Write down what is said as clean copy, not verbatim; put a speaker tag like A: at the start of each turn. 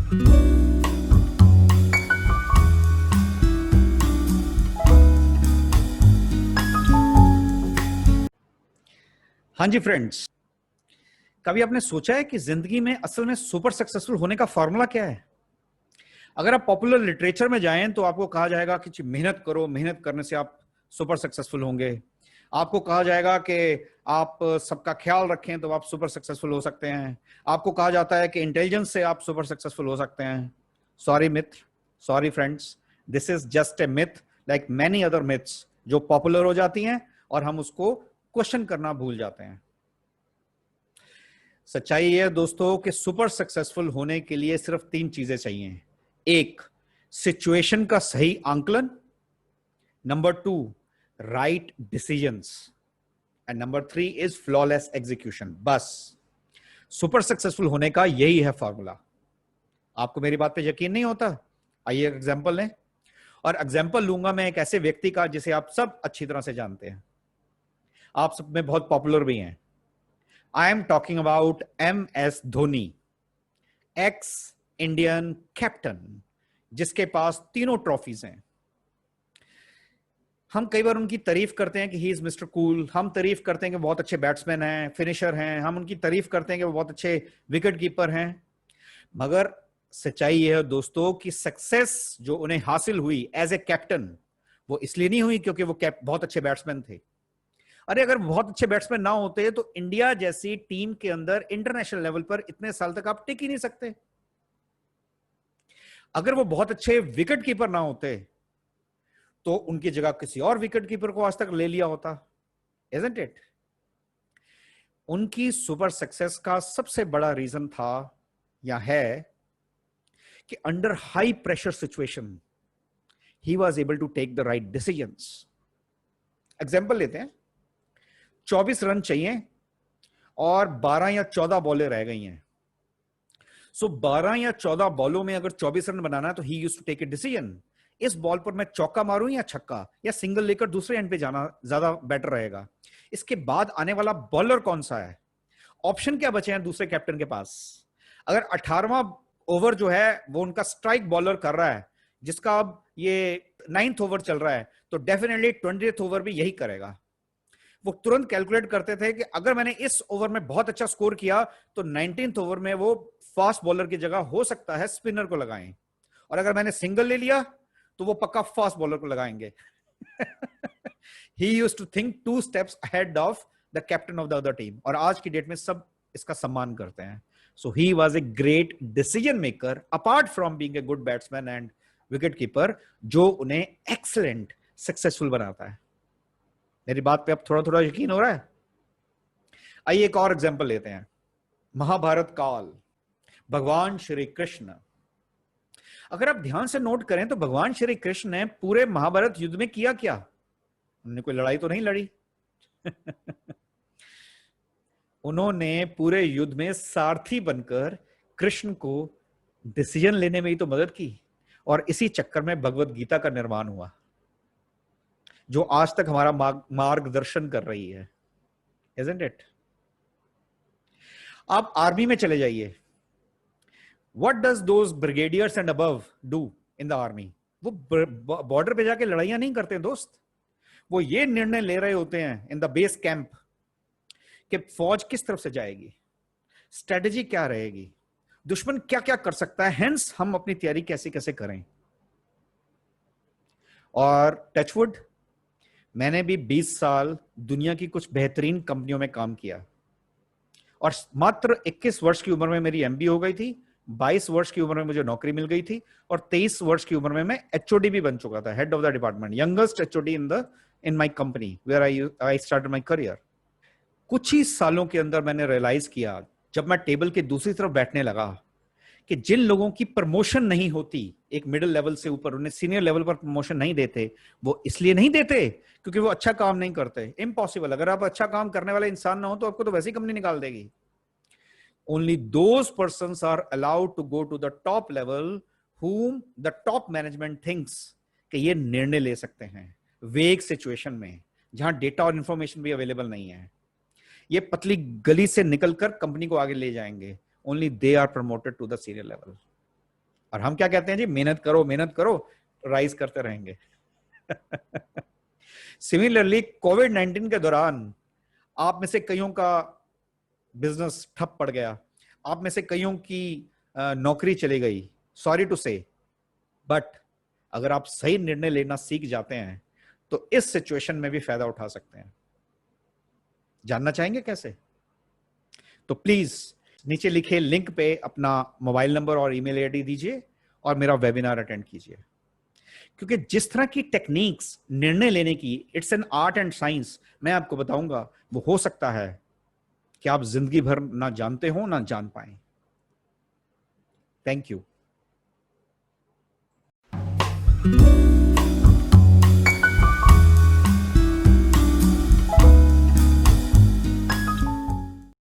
A: हाँ जी फ्रेंड्स, कभी आपने सोचा है कि जिंदगी में असल में सुपर सक्सेसफुल होने का फॉर्मूला क्या है? अगर आप पॉपुलर लिटरेचर में जाएं तो आपको कहा जाएगा कि मेहनत करो, मेहनत करने से आप सुपर सक्सेसफुल होंगे। आपको कहा जाएगा कि आप सबका ख्याल रखें तो आप सुपर सक्सेसफुल हो सकते हैं। आपको कहा जाता है कि इंटेलिजेंस से आप सुपर सक्सेसफुल हो सकते हैं। Sorry Mitra, sorry friends, this is just a myth like many other myths जो पॉपुलर हो जाती हैं और हम उसको क्वेश्चन करना भूल जाते हैं। सच्चाई ये है दोस्तों कि सुपर सक्सेसफुल होने के लिए सिर्फ 3 चीजें चाहिए। एक, सिचुएशन का सही आंकलन। Number 2, right decisions. And number 3 is flawless execution. बस सुपर सक्सेसफुल होने का यही है फॉर्मूला। आपको मेरी बात पे यकीन नहीं होता? आइए एग्जांपल लें। और एग्जांपल लूंगा मैं एक ऐसे व्यक्ति का जिसे आप सब अच्छी तरह से जानते हैं, आप सब में बहुत पॉपुलर भी हैं। I am talking about MS Dhoni, x Indian captain, जिसके पास 3 ट्रॉफीज हैं। हम कई बार उनकी तारीफ करते हैं कि ही इज मिस्टर कूल, हम तारीफ करते हैं कि बहुत अच्छे बैट्समैन हैं, फिनिशर हैं, हम उनकी तारीफ करते हैं कि वो बहुत अच्छे विकेट कीपर हैं। मगर सच्चाई यह है दोस्तों कि सक्सेस जो उन्हें हासिल हुई एज ए कैप्टन, वो इसलिए नहीं हुई क्योंकि वो बहुत अच्छे बैट्समैन थे। अरे अगर बहुत अच्छे बैट्समैन ना होते तो इंडिया जैसी टीम के अंदर इंटरनेशनल लेवल पर इतने साल तक आप टिक ही नहीं सकते। अगर वो बहुत अच्छे विकेट कीपर ना होते तो उनकी जगह किसी और विकेट कीपर को आज तक ले लिया होता। Isn't it? उनकी सुपर सक्सेस का सबसे बड़ा रीजन था या है कि अंडर हाई प्रेशर सिचुएशन ही was able to take the right decisions. Example लेते हैं। 24 रन चाहिए और 12 या 14 बॉलें रह गई हैं। सो 12 या 14 बॉलों में अगर 24 रन बनाना है तो ही used to take a decision, इस बॉल पर मैं चौका मारूं या छक्का, या सिंगल लेकर दूसरे एंड पे जाना ज्यादा बेटर रहेगा। इसके बाद आने वाला बॉलर कौन सा है? ऑप्शन क्या बचे हैं दूसरे कैप्टन के पास? अगर 18वां ओवर जो है वो उनका स्ट्राइक बॉलर कर रहा है, जिसका अब ये 9th ओवर चल रहा है, तो डेफिनेटली 20th ओवर भी यही करेगा। वो तुरंत कैलकुलेट करते थे कि अगर मैंने इस ओवर में बहुत अच्छा स्कोर किया तो 19th ओवर में वो फास्ट बॉलर की जगह हो सकता है स्पिनर को लगाएं, और अगर मैंने सिंगल ले लिया तो वो पक्का फास्ट बॉलर को लगाएंगे। He used to think 2 steps ahead of the captain of the other team, और आज की डेट में सब इसका सम्मान करते हैं। So he was a great decision maker apart from being a good batsman and wicket keeper, जो उन्हें excellent successful बनाता है। मेरी बात पे अब थोड़ा थोड़ा यकीन हो रहा है? आइए एक और एग्जांपल लेते हैं। महाभारत काल, भगवान श्री कृष्ण। अगर आप ध्यान से नोट करें तो भगवान श्री कृष्ण ने पूरे महाभारत युद्ध में किया क्या? उन्होंने कोई लड़ाई तो नहीं लड़ी। उन्होंने पूरे युद्ध में सारथी बनकर कृष्ण को डिसीजन लेने में ही तो मदद की, और इसी चक्कर में भगवत गीता का निर्माण हुआ, जो आज तक हमारा मार्गदर्शन कर रही है। Isn't it? आप आर्मी में चले जाइए। What does those brigadiers and above do in the army? वो बॉर्डर पे जाके लड़ाइयां नहीं करते दोस्त। वो ये निर्णय ले रहे होते हैं इन द बेस कैंप कि फौज किस तरफ से जाएगी, स्ट्रेटेजी क्या रहेगी, दुश्मन क्या क्या कर सकता है, हेंस हम अपनी तैयारी कैसे कैसे करें। और टचवुड, मैंने भी 20 साल दुनिया की कुछ बेहतरीन कंपनियों में काम किया, और मात्र 21 वर्ष की उम्र में मेरी MBA हो गई थी, 22 वर्ष की उम्र में मुझे नौकरी मिल गई थी, और 23 वर्ष की उम्र में मैं HOD भी बन चुका था, head of the department, youngest HOD in my company where I started my career. कुछ ही सालों के अंदर मैंने रियलाइज किया, जब मैं टेबल के दूसरी तरफ बैठने लगा, कि जिन लोगों की प्रमोशन नहीं होती एक मिडिल लेवल से ऊपर, उन्हें सीनियर लेवल पर प्रमोशन नहीं देते, वो इसलिए नहीं देते क्योंकि वो अच्छा काम नहीं करते। इम्पॉसिबल। अगर आप अच्छा काम करने वाले इंसान ना हो तो आपको तो वैसे ही कंपनी निकाल देगी। Only those persons are allowed to go to the top level whom the top management thinks कि ये निर्णय ले सकते हैं वेग सिचुएशन में, जहां डेटा और इंफॉर्मेशन भी अवेलेबल नहीं है। ये पतली गली से निकलकर कंपनी को आगे ले जाएंगे। Only they are promoted to the senior level. और हम क्या कहते हैं जी, मेहनत करो, राइज करते रहेंगे। सिमिलरली कोविड-19 के दौरान आप में से कईयों का बिजनेस ठप पड़ गया, आप में से कईयों की नौकरी चली गई, सॉरी टू से, बट अगर आप सही निर्णय लेना सीख जाते हैं तो इस सिचुएशन में भी फायदा उठा सकते हैं। जानना चाहेंगे कैसे? तो प्लीज नीचे लिखे लिंक पे अपना मोबाइल नंबर और ईमेल आईडी दीजिए और मेरा वेबिनार अटेंड कीजिए। क्योंकि जिस तरह की टेक्निक्स निर्णय लेने की, it's an art and science, मैं आपको बताऊंगा, वो हो सकता है कि आप जिंदगी भर ना जानते हो ना जान पाए। Thank you.